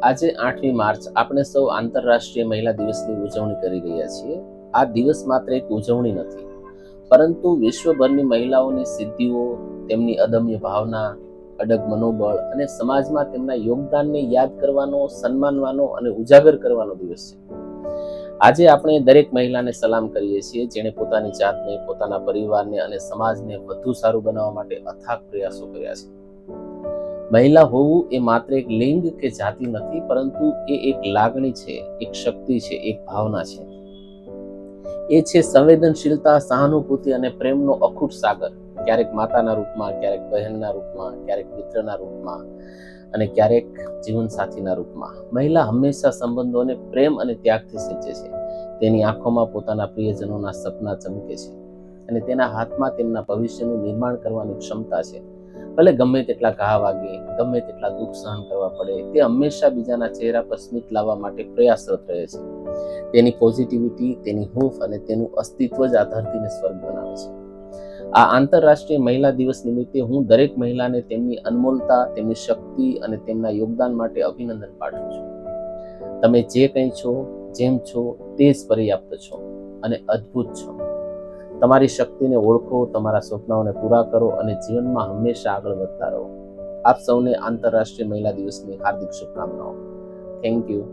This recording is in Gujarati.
આજે 8મી માર્ચ આપણે સૌ આંતરરાષ્ટ્રીય મહિલા દિવસની ઉજવણી કરી રહ્યા છીએ. આ દિવસ માત્ર એક ઉજવણી નથી, પરંતુ વિશ્વભરની મહિલાઓની સિદ્ધિઓ, તેમની અદમ્ય ભાવના, અડગ મનોબળ અને સમાજમાં તેમના યોગદાનને યાદ કરવાનો, સન્માનવાનો અને ઉજાગર કરવાનો દિવસ છે. આજે આપણે દરેક મહિલાને સલામ કરીએ છીએ, જેણે પોતાની જાતને, પોતાના પરિવારને અને સમાજને વધુ સારું બનાવવા માટે અથાગ પ્રયાસો કર્યા છે. મહિલા હોવું એ માત્ર એક લિંગ કે જાતિ નથી, પરંતુ એ એક લાગણી છે, એક શક્તિ છે, એક ભાવના છે. એ છે સંવેદનશીલતા, સહાનુભૂતિ અને પ્રેમનો અખૂટ સાગર. ક્યારેક માતાના રૂપમાં, ક્યારેક બહેનના રૂપમાં, ક્યારેક મિત્રના રૂપમાં અને ક્યારેક જીવનસાથીના રૂપમાં. મહિલા હંમેશા સંબંધોને પ્રેમ અને ત્યાગથી સિંચે છે. તેની આંખોમાં પોતાના પ્રિયજનોના સપના ચમકે છે અને તેના હાથમાં તેમના ભવિષ્યનું નિર્માણ કરવાની ક્ષમતા છે. ભલે ગમે તેટલા ઘા વાગે, ગમે તેટલા દુઃખ સહન કરવા પડે, તે હંમેશા બીજાના ચહેરા પર સ્મિત લાવવા માટે પ્રયાસરત રહે છે. તેની પોઝિટિવિટી, તેની હૂંફ અને તેનું અસ્તિત્વ જ આ ધરતીને સ્વર્ગ બનાવે છે. આ આંતરરાષ્ટ્રીય મહિલા દિવસ નિમિત્તે હું દરેક મહિલાને તેમની અનમોલતા, તેમની શક્તિ અને તેમના યોગદાન માટે અભિનંદન પાઠવું છું. તમે જે કંઈ છો, જેમ છો, તે જ પર્યાપ્ત છો અને અદ્ભુત છો. તમારી શક્તિને ઓળખો, તમારા સપનાઓને પૂરા કરો અને જીવનમાં હંમેશા આગળ વધતા રહો. આપ સૌને આંતરરાષ્ટ્રીય મહિલા દિવસની હાર્દિક શુભકામનાઓ. Thank you.